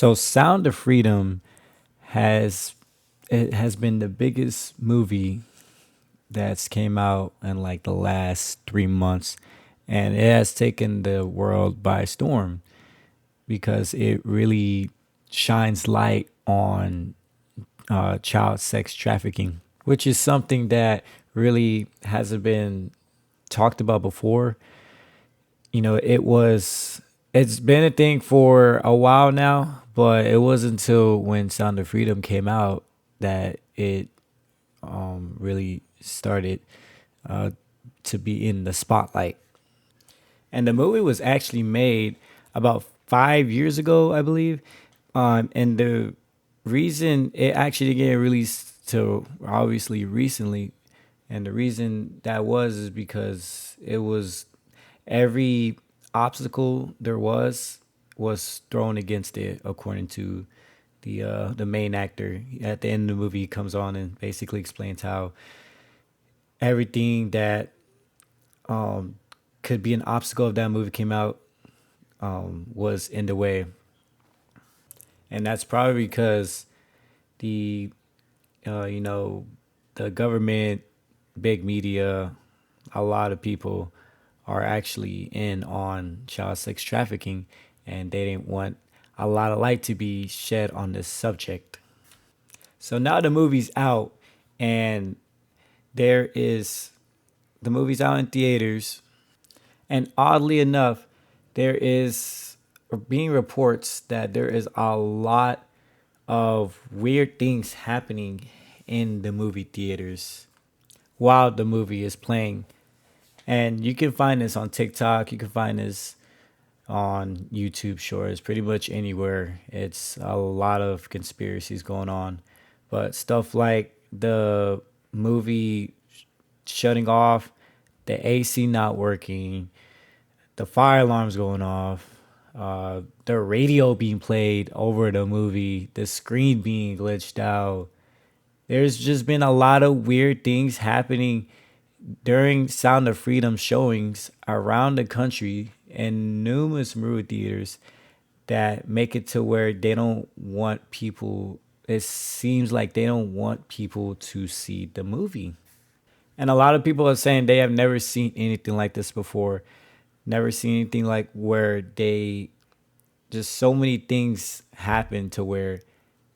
So Sound of Freedom has it has been the biggest movie that's came out in like the last 3 months, and it has taken the world by storm because it really shines light on child sex trafficking, which is something that really hasn't been talked about before. It's been a thing for a while now, but it wasn't until when Sound of Freedom came out that it really started uh, to be in the spotlight. And the movie was actually made about 5 years ago, I believe. And the reason it actually didn't get released till obviously recently, and the reason that was is because it was every obstacle there was thrown against it, according to the main actor. At the end of the movie, he comes on and basically explains how everything that could be an obstacle if that movie came out was in the way, and that's probably because the uh, you know the government, big media, a lot of people are actually in on child sex trafficking, and they didn't want a lot of light to be shed on this subject. So now the movie's out, and there is the movie's out in theaters, and oddly enough, there is being reports that there is a lot of weird things happening in the movie theaters while the movie is playing. And you can find this on TikTok, you can find this on YouTube Shorts, pretty much anywhere. It's a lot of conspiracies going on. But stuff like the movie shutting off, the AC not working, the fire alarms going off, the radio being played over the movie, the screen being glitched out. There's just been a lot of weird things happening during Sound of Freedom showings around the country in numerous movie theaters that make it to where they don't want people. It seems like they don't want people to see the movie. And a lot of people are saying they have never seen anything like this before. Never seen anything like where they just so many things happen to where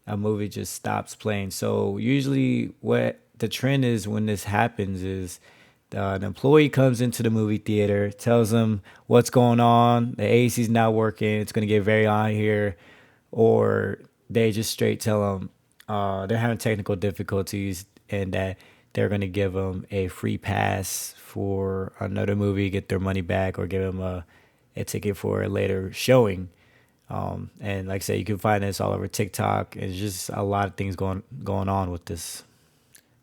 a movie just stops playing. So usually what the trend is when this happens is an employee comes into the movie theater, tells them what's going on, the AC's not working, it's going to get very hot here, or they just straight tell them they're having technical difficulties and that they're going to give them a free pass for another movie, get their money back, or give them a ticket for a later showing. And like I said, you can find this all over TikTok. It's just a lot of things going on with this.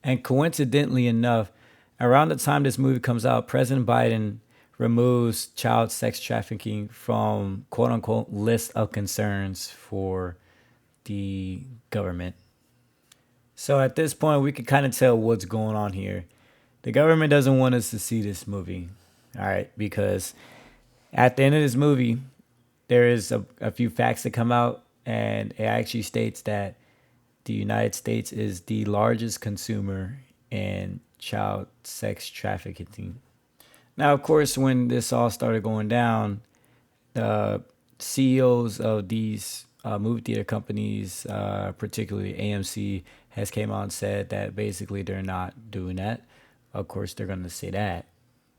And coincidentally enough, around the time this movie comes out, President Biden removes child sex trafficking from quote unquote list of concerns for the government. So at this point, we can kind of tell what's going on here. The government doesn't want us to see this movie, all right, because at the end of this movie, there is a few facts that come out, and it actually states that the United States is the largest consumer in child sex trafficking. Now, of course, when this all started going down, the CEOs of these movie theater companies, particularly AMC, has came out and said that basically they're not doing that. Of course, they're going to say that.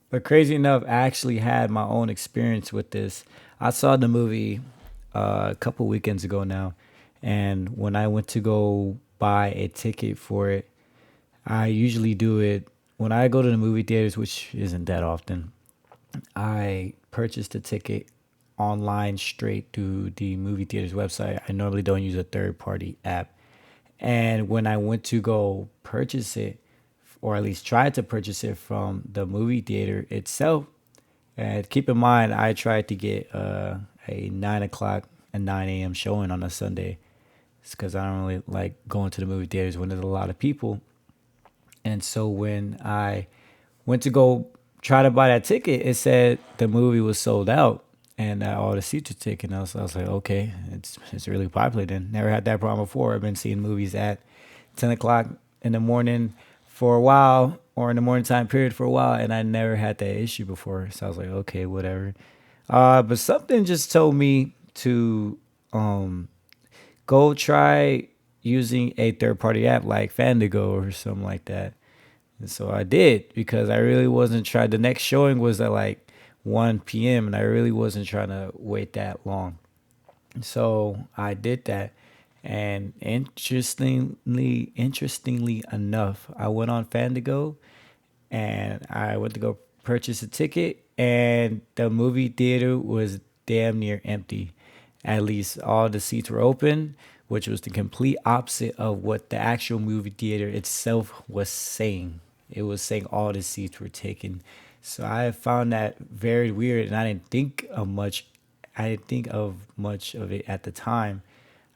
But crazy enough, I actually had my own experience with this. I saw the movie a couple weekends ago now, and when I went to go buy a ticket for it, I usually do it when I go to the movie theaters, which isn't that often. I purchased a ticket online straight through the movie theater's website. I normally don't use a third party app. And when I went to go purchase it, or at least try to purchase it from the movie theater itself, and keep in mind, I tried to get a 9 o'clock and 9 a.m. showing on a Sunday. It's because I don't really like going to the movie theaters when there's a lot of people. And so when I went to go try to buy that ticket, it said the movie was sold out. and all the seats were taken. I was like, okay, it's really popular. Then never had that problem before. I've been seeing movies at 10 o'clock in the morning for a while, or in the morning time period for a while, and I never had that issue before. So I was like, okay, whatever. But something just told me to um go try using a third party app like Fandango or something like that. And so I did, because I really wasn't trying. The next showing was at like 1 p.m. and I really wasn't trying to wait that long. So I did that. And interestingly enough, I went on Fandango and I went to go purchase a ticket, and the movie theater was damn near empty. At least all the seats were open, which was the complete opposite of what the actual movie theater itself was saying. It was saying all the seats were taken. So I found that very weird, and I didn't think of much. I didn't think of much of it at the time.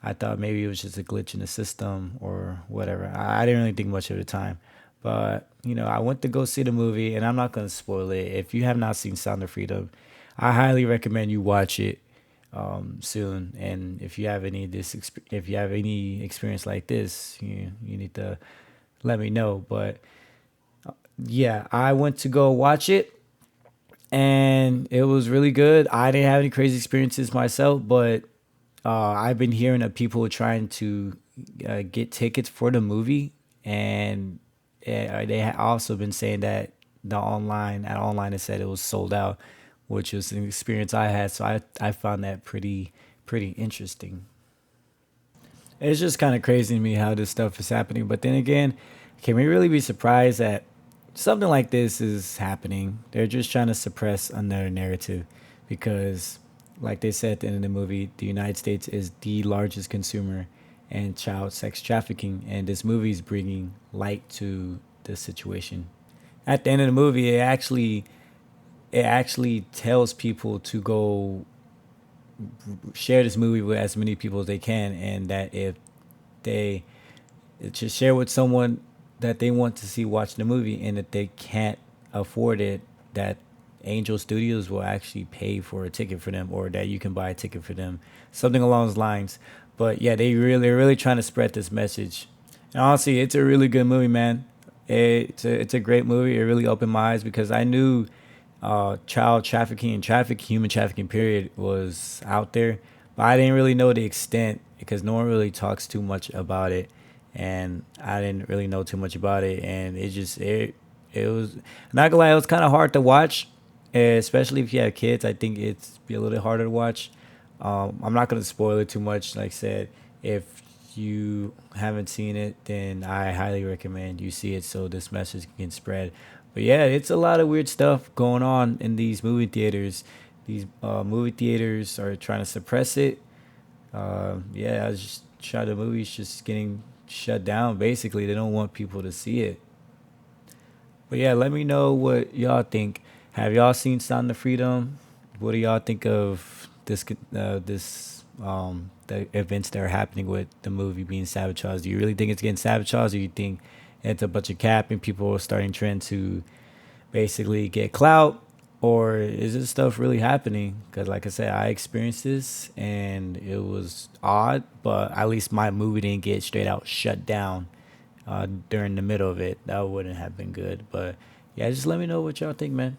I thought maybe it was just a glitch in the system or whatever. I didn't really think much of the time. But, I went to go see the movie, and I'm not going to spoil it. If you have not seen Sound of Freedom, I highly recommend you watch it soon. And if you have if you have any experience like this, you need to let me know. But yeah, I went to go watch it, and it was really good. I didn't have any crazy experiences myself, but I've been hearing of people trying to get tickets for the movie, and they have also been saying that online it said it was sold out, which was an experience I had. So I found that pretty interesting. It's just kind of crazy to me how this stuff is happening. But then again, can we really be surprised that something like this is happening? They're just trying to suppress another narrative because, like they said at the end of the movie, the United States is the largest consumer in child sex trafficking, and this movie is bringing light to the situation. At the end of the movie, it actually tells people to go share this movie with as many people as they can, and that if they just share with someone that they want to see watch the movie, and if they can't afford it, that Angel Studios will actually pay for a ticket for them, or that you can buy a ticket for them, something along those lines. But yeah, they're really trying to spread this message. And honestly, it's a really good movie, man. It's a great movie. It really opened my eyes because I knew child trafficking and human trafficking period was out there, but I didn't really know the extent because no one really talks too much about it, and I didn't really know too much about it, and it was, not gonna lie, it was kind of hard to watch, especially if you have kids. I think it's be a little bit harder to watch. I'm not gonna spoil it too much. Like I said, if you haven't seen it, then I highly recommend you see it so this message can spread. But yeah, it's a lot of weird stuff going on in these movie theaters. These movie theaters are trying to suppress it. Yeah, I was just try the movies just getting shut down. Basically, they don't want people to see it. But yeah, let me know what y'all think. Have y'all seen Sound of Freedom? What do y'all think of the events that are happening with the movie being sabotaged? Do you really think it's getting sabotaged, or do you think it's a bunch of cap and people are starting trying to basically get clout, or is this stuff really happening? Because like I said, I experienced this and it was odd, but at least my movie didn't get straight out shut down during the middle of it. That wouldn't have been good. But yeah, just let me know what y'all think, man.